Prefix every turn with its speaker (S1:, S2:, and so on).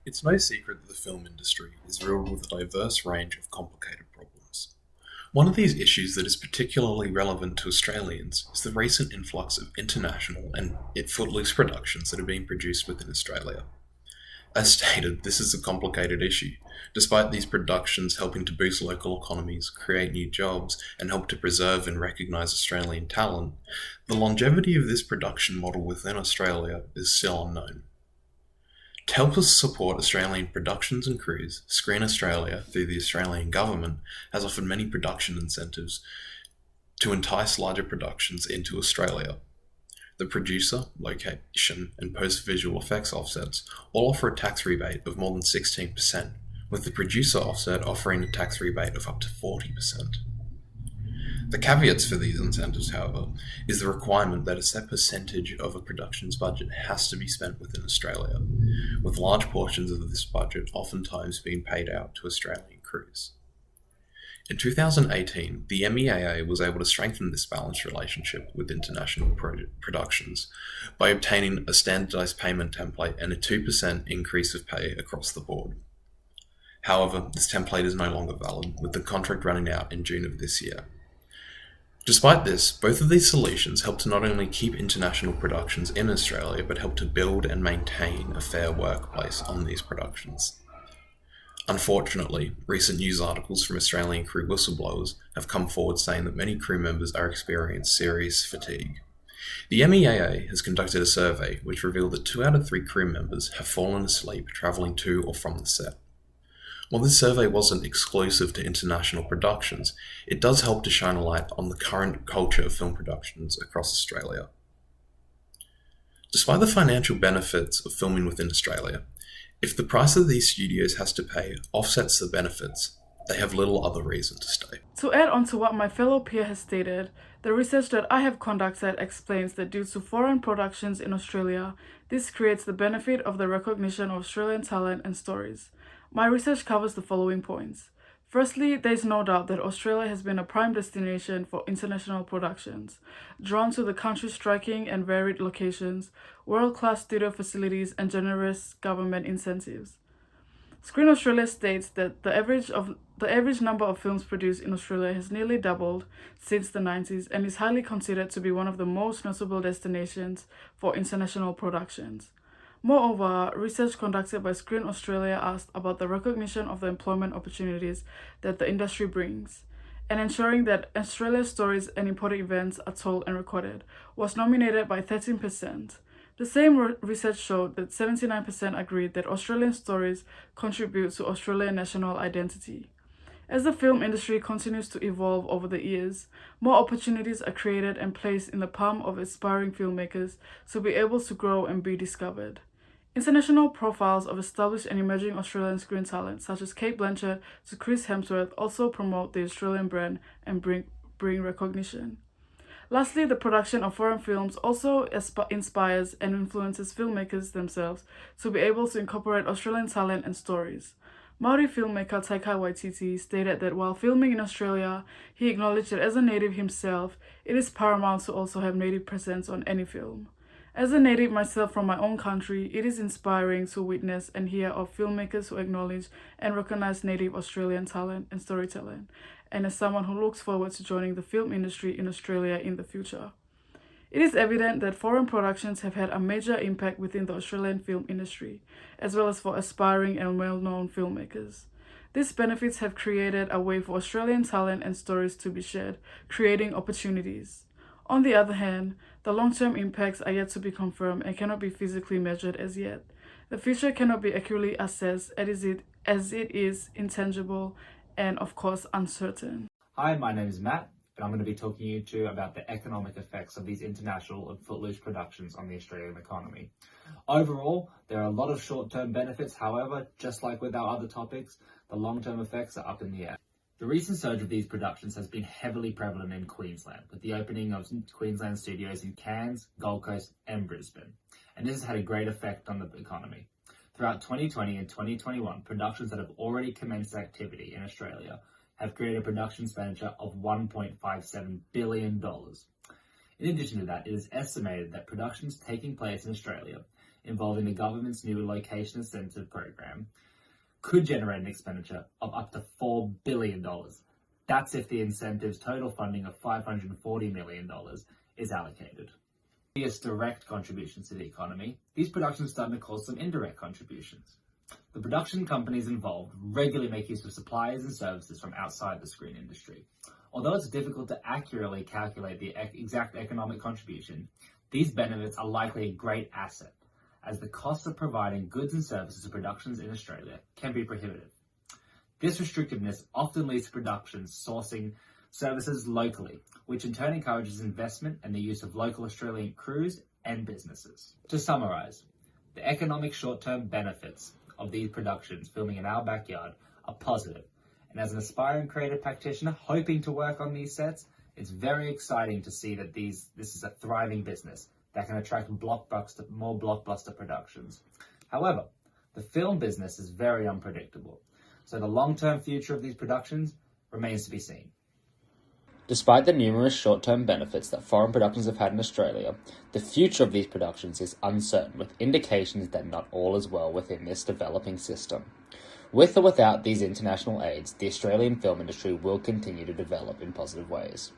S1: It's no secret that the film industry is riddled with a diverse range of complicated problems. One of these issues that is particularly relevant to Australians is the recent influx of international and footloose productions that are being produced within Australia. As stated, this is a complicated issue. Despite these productions helping to boost local economies, create new jobs, and help to preserve and recognise Australian talent, the longevity of this production model within Australia is still unknown. To help us support Australian productions and crews, Screen Australia, through the Australian Government, has offered many production incentives to entice larger productions into Australia. The producer, location, and post-visual effects offsets all offer a tax rebate of more than 16%, with the producer offset offering a tax rebate of up to 40%. The caveats for these incentives, however, is the requirement that a set percentage of a production's budget has to be spent within Australia, with large portions of this budget oftentimes being paid out to Australian crews. In 2018, the MEAA was able to strengthen this balanced relationship with international productions by obtaining a standardised payment template and a 2% increase of pay across the board. However, this template is no longer valid, with the contract running out in June of this year. Despite this, both of these solutions help to not only keep international productions in Australia, but help to build and maintain a fair workplace on these productions. Unfortunately, recent news articles from Australian crew whistleblowers have come forward saying that many crew members are experiencing serious fatigue. The MEAA has conducted a survey which revealed that 2 out of 3 crew members have fallen asleep travelling to or from the set. While this survey wasn't exclusive to international productions, it does help to shine a light on the current culture of film productions across Australia. Despite the financial benefits of filming within Australia, if the price that these studios has to pay offsets the benefits, they have little other reason to stay.
S2: To add on to what my fellow peer has stated, the research that I have conducted explains that due to foreign productions in Australia, this creates the benefit of the recognition of Australian talent and stories. My research covers the following points. Firstly, there is no doubt that Australia has been a prime destination for international productions, drawn to the country's striking and varied locations, world-class studio facilities, and generous government incentives. Screen Australia states that the average number of films produced in Australia has nearly doubled since the 90s and is highly considered to be one of the most notable destinations for international productions. Moreover, research conducted by Screen Australia asked about the recognition of the employment opportunities that the industry brings, and ensuring that Australia's stories and important events are told and recorded was nominated by 13%. The same research showed that 79% agreed that Australian stories contribute to Australian national identity. As the film industry continues to evolve over the years, more opportunities are created and placed in the palm of aspiring filmmakers to be able to grow and be discovered. International profiles of established and emerging Australian screen talent, such as Kate Blanchett to Chris Hemsworth, also promote the Australian brand and bring recognition. Lastly, the production of foreign films also inspires and influences filmmakers themselves to be able to incorporate Australian talent and stories. Maori filmmaker Taika Waititi stated that while filming in Australia, he acknowledged that as a native himself, it is paramount to also have native presence on any film. As a native myself from my own country, it is inspiring to witness and hear of filmmakers who acknowledge and recognize native Australian talent and storytelling, and as someone who looks forward to joining the film industry in Australia in the future. It is evident that foreign productions have had a major impact within the Australian film industry, as well as for aspiring and well-known filmmakers. These benefits have created a way for Australian talent and stories to be shared, creating opportunities. On the other hand, the long-term impacts are yet to be confirmed and cannot be physically measured as yet. The future cannot be accurately assessed as it is intangible and, of course, uncertain.
S3: Hi, my name is Matt, and I'm going to be talking to you too about the economic effects of these international and footloose productions on the Australian economy. Overall, there are a lot of short-term benefits. However, just like with our other topics, the long-term effects are up in the air. The recent surge of these productions has been heavily prevalent in Queensland, with the opening of Queensland studios in Cairns, Gold Coast and Brisbane, and this has had a great effect on the economy. Throughout 2020 and 2021, productions that have already commenced activity in Australia have created a production expenditure of $1.57 billion. In addition to that, it is estimated that productions taking place in Australia involving the government's new location incentive program could generate an expenditure of up to $4 billion. That's if the incentive's total funding of $540 million is allocated. Biggest direct contributions to the economy, these productions starting to cause some indirect contributions. The production companies involved regularly make use of suppliers and services from outside the screen industry. Although it's difficult to accurately calculate the exact economic contribution, these benefits are likely a great asset, as the cost of providing goods and services to productions in Australia can be prohibitive. This restrictiveness often leads to productions sourcing services locally, which in turn encourages investment and the use of local Australian crews and businesses. To summarise, the economic short-term benefits of these productions filming in our backyard are positive, and as an aspiring creative practitioner hoping to work on these sets, it's very exciting to see that this is a thriving business that can attract more blockbuster productions. However, the film business is very unpredictable, so the long-term future of these productions remains to be seen.
S4: Despite the numerous short-term benefits that foreign productions have had in Australia, the future of these productions is uncertain, with indications that not all is well within this developing system. With or without these international aids, the Australian film industry will continue to develop in positive ways.